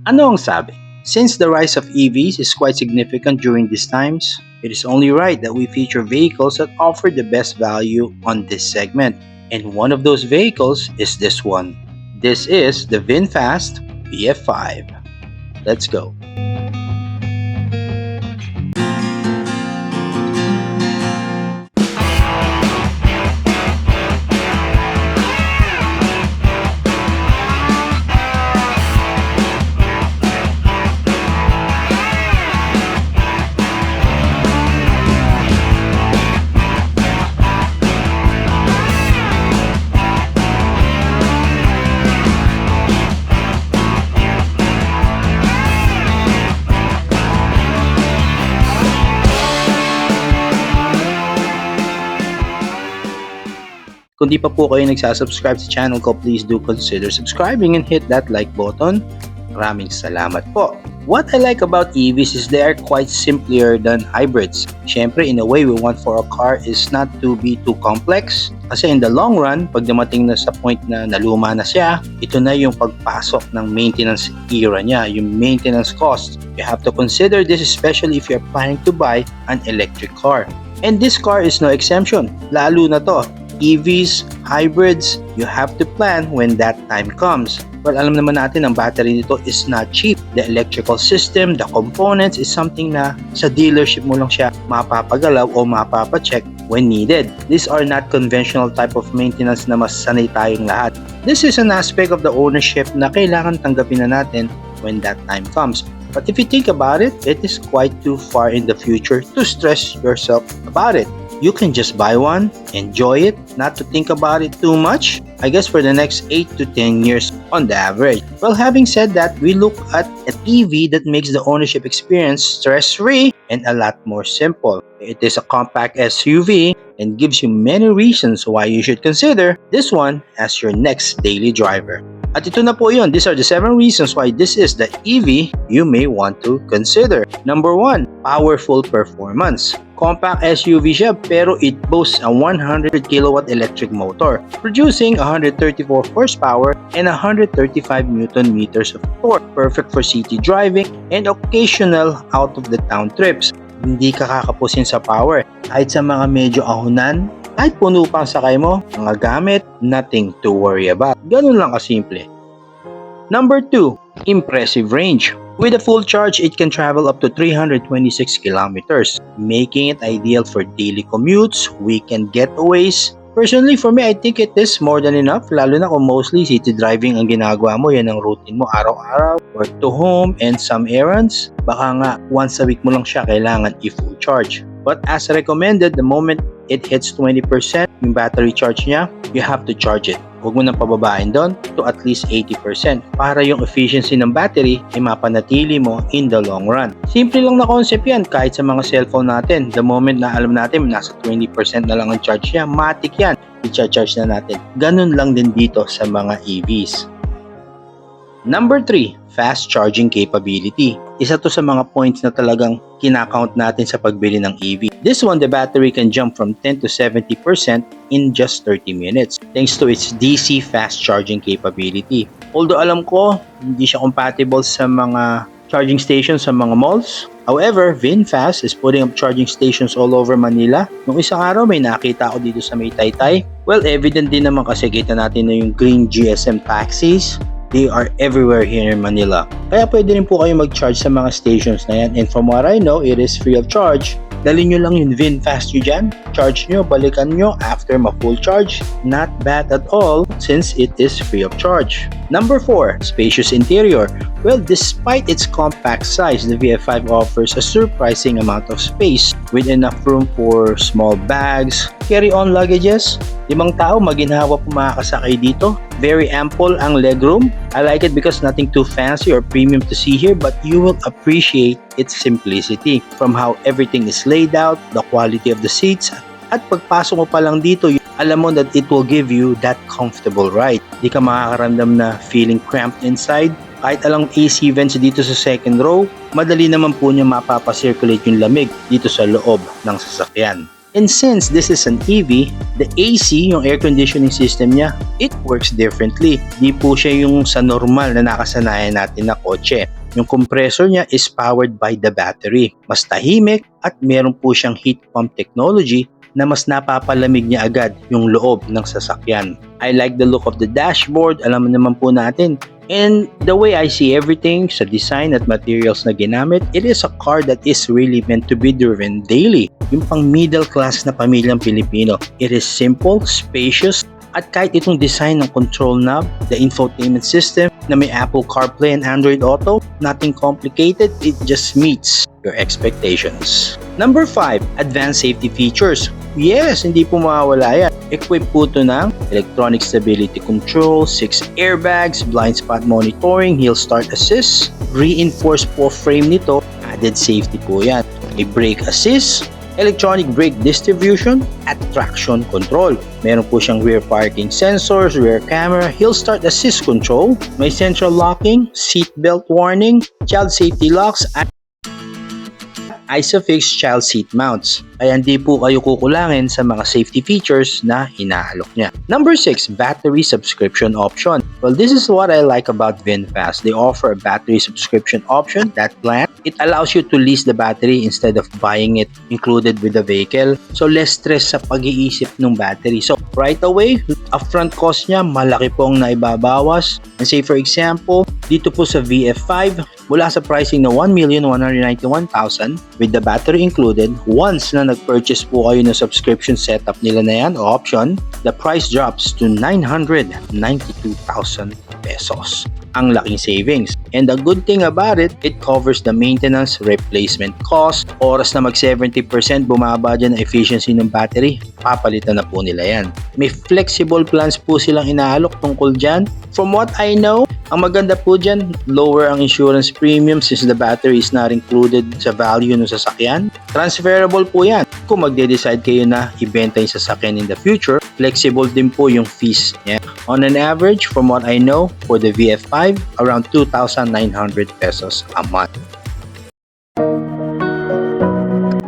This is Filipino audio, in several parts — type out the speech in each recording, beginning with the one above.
Ano ang sabi? Since the rise of EVs is quite significant during these times, it is only right that we feature vehicles that offer the best value on this segment. And one of those vehicles is this one. This is the VinFast VF5. Let's go. Kung di pa po kayo nagsasubscribe sa channel ko, please do consider subscribing and hit that like button. Maraming salamat po. What I like about EVs is they are quite simpler than hybrids. Siyempre, in a way, we want for a car is not to be too complex. Kasi in the long run, pag dumating na sa point na naluma na siya, ito na yung pagpasok ng maintenance era niya, yung maintenance cost. You have to consider this especially if you're planning to buy an electric car. And this car is no exemption. Lalo na to. EVs, hybrids, you have to plan when that time comes. Well, alam naman natin ang battery nito is not cheap. The electrical system, the components is something na sa dealership mo lang siya mapapagalaw o mapapacheck when needed. These are not conventional type of maintenance na mas sanay tayong lahat. This is an aspect of the ownership na kailangan tanggapin na natin when that time comes. But if you think about it, it is quite too far in the future to stress yourself about it. You can just buy one, enjoy it, not to think about it too much, I guess for the next 8 to 10 years on the average. Well, having said that, we look at an EV that makes the ownership experience stress-free and a lot more simple. It is a compact SUV and gives you many reasons why you should consider this one as your next daily driver. At ito na po yun. These are the 7 reasons why this is the EV you may want to consider. Number 1, powerful performance. Compact SUV siya pero it boasts a 100 kilowatt electric motor, producing 134 horsepower and 135 Newton meters of torque. Perfect for city driving and occasional out-of-the-town trips. Hindi ka kakapusin sa power. Kahit sa mga medyo ahunan, kahit puno pang sakay mo, mga gamit, nothing to worry about. Ganun lang kasimple. Number 2, impressive range. With a full charge, it can travel up to 326 kilometers, making it ideal for daily commutes, weekend getaways. Personally, for me, I think it is more than enough, lalo na kung mostly city driving ang ginagawa mo, yan ang routine mo araw-araw, work to home, and some errands. Baka nga, once a week mo lang siya kailangan i-full charge. But as recommended, the moment it hits 20% yung battery charge niya, you have to charge it. Huwag mo nang pababain doon to at least 80% para yung efficiency ng battery ay mapanatili mo in the long run. Simple lang na concept yan kahit sa mga cellphone natin. The moment na alam natin nasa 20% na lang ang charge niya, matik yan, i-charge na natin. Ganun lang din dito sa mga EVs. Number 3, fast charging capability. Isa to sa mga points na talagang kinakount natin sa pagbili ng EV. This one, the battery can jump from 10 to 70% in just 30 minutes thanks to its DC fast charging capability. Although alam ko, hindi siya compatible sa mga charging stations sa mga malls. However, VinFast is putting up charging stations all over Manila. Nung isang araw may nakita ako dito sa may Taytay. Well, evident din naman kasi kita natin na yung green GSM taxis. They are everywhere here in Manila. Kaya pwede rin po kayo mag-charge sa mga stations na yan. And from what I know, it is free of charge. Dali nyo lang yung VinFast nyo dyan. Charge nyo, balikan nyo after ma-full charge. Not bad at all since it is free of charge. Number 4, spacious interior. Well, despite its compact size, the VF5 offers a surprising amount of space with enough room for small bags, carry-on luggages. 5 tao maginhawa po makakasakay dito. Very ample ang legroom. I like it because nothing too fancy or premium to see here, but you will appreciate its simplicity. From how everything is laid out, the quality of the seats, at pagpasok mo pa lang dito, alam mo that it will give you that comfortable ride. Di ka makakaramdam na feeling cramped inside. Kahit alang AC vents dito sa second row, madali naman po niya mapapacirculate yung lamig dito sa loob ng sasakyan. And since this is an EV, the AC, yung air conditioning system niya, it works differently. Di po siya yung sa normal na nakasanayan natin na kotse. Yung compressor niya is powered by the battery. Mas tahimik at meron po siyang heat pump technology na mas napapalamig niya agad yung loob ng sasakyan. I like the look of the dashboard, alam naman po natin. And the way I see everything sa design at materials na ginamit, it is a car that is really meant to be driven daily. Yung pang middle class na pamilyang Pilipino. It is simple, spacious, at kahit itong design ng control knob, the infotainment system na may Apple CarPlay and Android Auto, nothing complicated, it just meets your expectations. Number 5, advanced safety features. Yes, hindi po mawawala yan. Equipped po ito ng electronic stability control, 6 airbags, blind spot monitoring, hill start assist, reinforced po frame nito, added safety po yan. May brake assist, electronic brake distribution at traction control. Meron po siyang rear parking sensors, rear camera, hill start assist control, may central locking, seat belt warning, child safety locks, at ISOFIX child seat mounts. Kaya hindi po kayo kukulangin sa mga safety features na inaalok niya. Number 6, battery subscription option. Well, this is what I like about VinFast. They offer a battery subscription option. That plan, it allows you to lease the battery instead of buying it included with the vehicle. So, less stress sa pag-iisip ng battery. So, right away, upfront cost niya, malaki pong naibabawas. And say for example, dito po sa VF5, mula sa pricing na 1,191,000 with the battery included, once na nag-purchase po kayo ng subscription setup nila na yan o option, the price drops to 992,000 pesos. Ang laking savings. And the good thing about it, it covers the maintenance, replacement cost, oras na mag 70% bumaba dyan ang efficiency ng battery, papalitan na po nila yan. May flexible plans po silang inaalok tungkol dyan. From what I know, ang maganda po dyan, lower ang insurance premium since the battery is not included sa value ng sasakyan. Transferable po yan. Kung magde-decide kayo na ibenta yung sasakyan in the future, flexible din po yung fees niya. On an average, from what I know, for the VF5, around 2,900 pesos a month.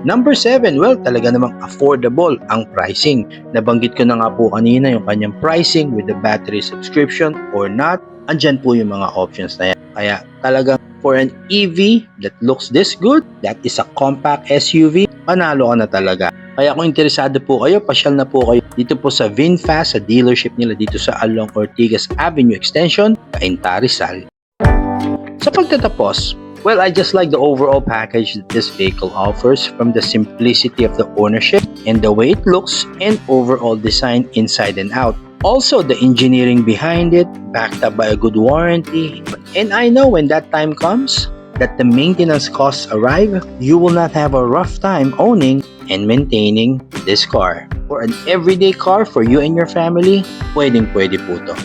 Number 7, well, talaga namang affordable ang pricing. Nabanggit ko na nga po kanina yung kanyang pricing with the battery subscription or not. Andyan po yung mga options na yan. Kaya talagang for an EV that looks this good, that is a compact SUV, panalo ka na talaga. Kaya kung interesado po kayo, pasyal na po kayo dito po sa VinFast, sa dealership nila dito sa Along Ortigas Avenue Extension, Cainta, Rizal. Sa pagtatapos, well, I just like the overall package that this vehicle offers, from the simplicity of the ownership and the way it looks and overall design inside and out. Also, the engineering behind it, backed up by a good warranty. And I know when that time comes, that the maintenance costs arrive, you will not have a rough time owning and maintaining this car. For an everyday car for you and your family, pwedeng-pwede po to.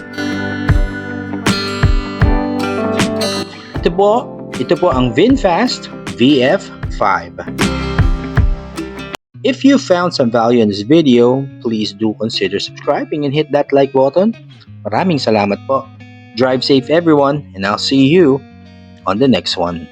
Ito po ang VinFast VF5. If you found some value in this video, please do consider subscribing and hit that like button. Maraming salamat po. Drive safe everyone, and I'll see you on the next one.